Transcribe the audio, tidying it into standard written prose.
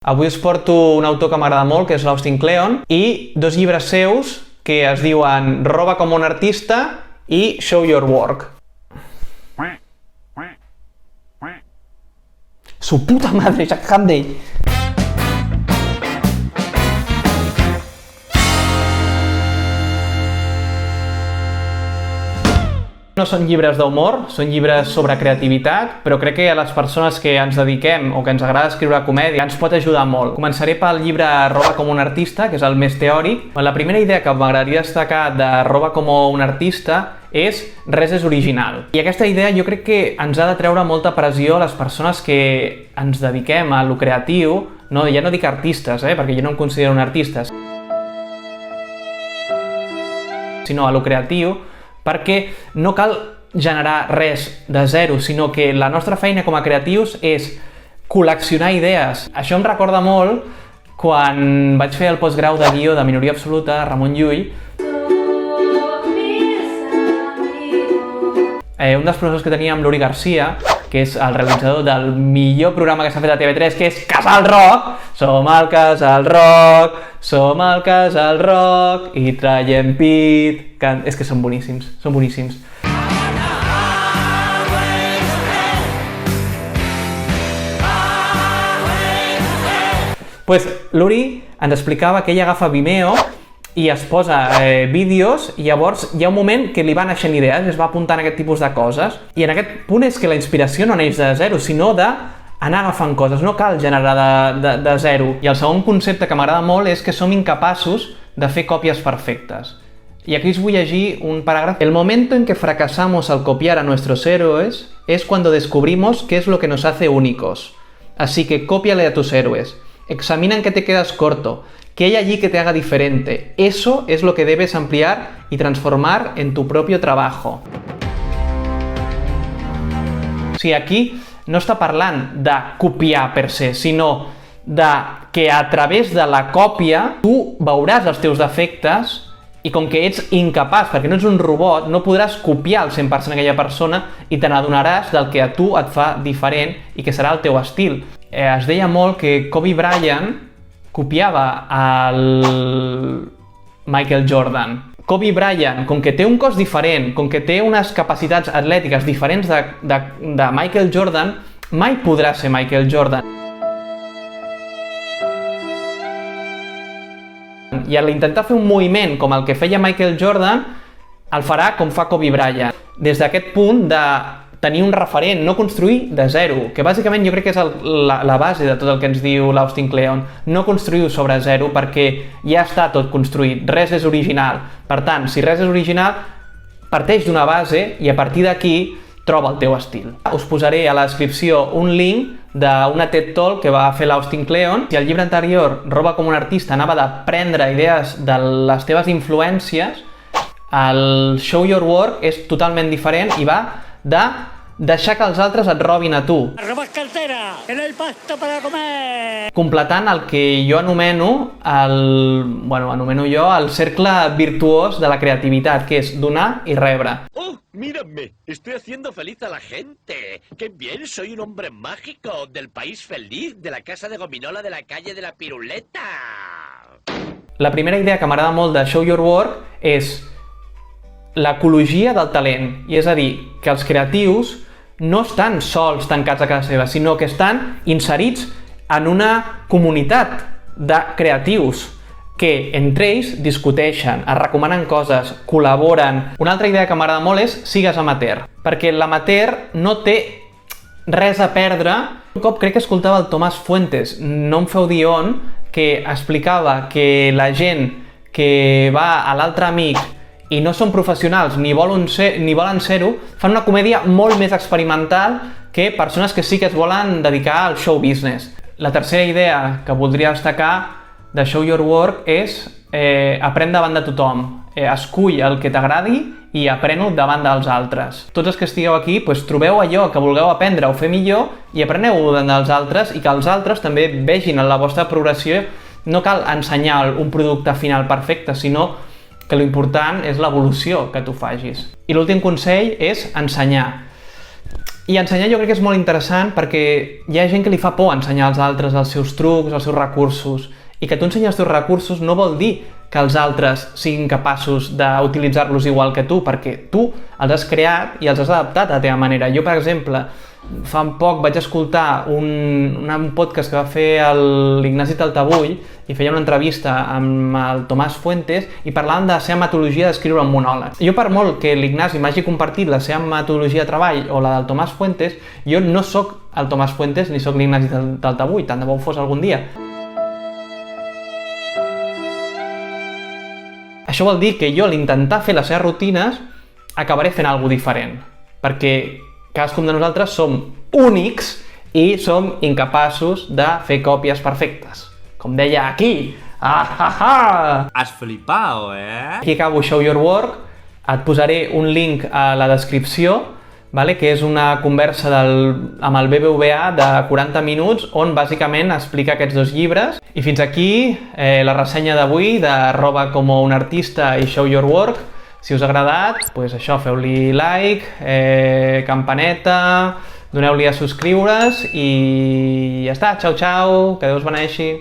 Avui us porto un autor que m'agrada molt, que és l'Austin Kleon, i dos llibres seus que es diuen Roba com un artista i Show Your Work. Su puta madre, Jack Handey! No són llibres d'humor, són llibres sobre creativitat, però crec que a les persones que ens dediquem o que ens agrada escriure comèdia ens pot ajudar molt. Començaré pel llibre Roba com un artista, que és el més teòric. La primera idea que m'agradaria destacar de Roba com un artista és res és original. I aquesta idea jo crec que ens ha de treure molta pressió a les persones que ens dediquem a lo creatiu, ja no dic artistes, perquè jo no em considero un artista, sinó a lo creatiu, perquè no cal generar res de zero, sinó que la nostra feina com a creatius és col·leccionar idees. Això em recorda molt quan vaig fer el postgrau de guió de Minoria Absoluta, Ramon Llull. Un dels professors que tenia amb l'Uri Garcia, que és el realitzador del millor programa que s'ha fet a TV3, que és Casal Rock. Som el Casal Rock, som el Casal Rock i traiem pit. És que són boníssims, són boníssims. Pues l'Uri ens explicava que ell agafa Vimeo i es posa vídeos i llavors hi ha un moment que li va naixent idees, es va apuntant aquest tipus de coses i en aquest punt és que la inspiració no neix de zero, sinó d'anar agafant coses, no cal generar de zero. I el segon concepte que m'agrada molt és que som incapaços de fer còpies perfectes. Y aquí os voy a llegir un parágrafo. El momento en que fracasamos al copiar a nuestros héroes es cuando descubrimos qué es lo que nos hace únicos. Así que cópiale a tus héroes. Examina en qué te quedas corto. ¿Qué hay allí que te haga diferente? Eso es lo que debes ampliar y transformar en tu propio trabajo. Sí, aquí no està parlant de copiar per se, sinó de que a través de la còpia tu veuràs els teus defectes i com que ets incapaç, perquè no ets un robot, no podràs copiar el 100% aquella persona i te n'adonaràs del que a tu et fa diferent i que serà el teu estil. Es deia molt que Kobe Bryant copiava el Michael Jordan. Kobe Bryant, com que té un cos diferent, com que té unes capacitats atlètiques diferents de Michael Jordan, mai podrà ser Michael Jordan. I a l'intentar fer un moviment com el que feia Michael Jordan, el farà com fa Kobe Bryant. Des d'aquest punt de tenir un referent, no construir de zero, que bàsicament jo crec que és la base de tot el que ens diu l'Austin Kleon. No construïu sobre zero perquè ja està tot construït, res és original. Per tant, si res és original, parteix d'una base i a partir d'aquí troba el teu estil. Us posaré a la descripció un link d'una TED Talk que va fer l'Austin Kleon. Si el llibre anterior, Roba com un artista, anava de prendre idees de les teves influències, el Show Your Work és totalment diferent i va de deixar que els altres et robin a tu. ¡Robas cartera! ¡Que no hay pasta para comer! Completant el que jo anomeno el cercle virtuós de la creativitat, que és donar i rebre. ¡Oh, mírame! Estoy haciendo feliz a la gente. ¡Qué bien! Soy un hombre mágico del país feliz, de la casa de gominola de la calle de la Piruleta. La primera idea que m'agrada molt de Show Your Work és l'ecologia del talent. I és a dir, que els creatius no estan sols tancats a casa seva, sinó que estan inserits en una comunitat de creatius que entre ells discuteixen, es recomanen coses, col·laboren. Una altra idea que m'agrada molt és sigues amateur, perquè l'amateur no té res a perdre. Un cop crec que escoltava el Tomàs Fuentes, no em feu dir on, que explicava que la gent que va a l'altre amic i no són professionals ni volen ser-ho, fan una comèdia molt més experimental que persones que sí que es volen dedicar al show business. La tercera idea que voldria destacar de Show Your Work és aprèn davant de tothom. Escull el que t'agradi i aprèn-ho davant dels altres. Tots els que estigueu aquí, trobeu allò que vulgueu aprendre o fer millor i apreneu-ho davant dels altres i que els altres també vegin en la vostra progressió. No cal ensenyar un producte final perfecte, sinó que l'important és l'evolució que tu facis. I l'últim consell és ensenyar. I ensenyar jo crec que és molt interessant perquè hi ha gent que li fa por ensenyar als altres els seus trucs, els seus recursos. I que tu ensenyes els teus recursos no vol dir que els altres siguin capaços d'utilitzar-los igual que tu, perquè tu els has creat i els has adaptat a la teva manera. Jo, per exemple, fa poc vaig escoltar un podcast que va fer l'Ignasi Taltabull i feia una entrevista amb el Tomàs Fuentes i parlaven de la seva metodologia d'escriure un monòleg. Jo, per molt que l'Ignasi m'hagi compartit la seva metodologia de treball o la del Tomàs Fuentes, jo no sóc el Tomàs Fuentes ni sóc l'Ignasi Taltabull, tant de bo ho fos algun dia. Això vol dir que jo, a l'intentar fer les seves rutines, acabaré fent alguna cosa diferent, perquè cadascun de nosaltres som únics i som incapaços de fer còpies perfectes. Com deia aquí, Has flipado, Aquí acabo Show Your Work, et posaré un link a la descripció, vale? Que és una conversa amb el BBVA de 40 minuts on bàsicament explica aquests dos llibres. I fins aquí la ressenya d'avui de Roba como un artista i Show Your Work. Si us ha agradat, doncs això, feu-li like, campaneta, doneu-li a subscriure's i ja està. Xau, xau, que Déu us beneixi.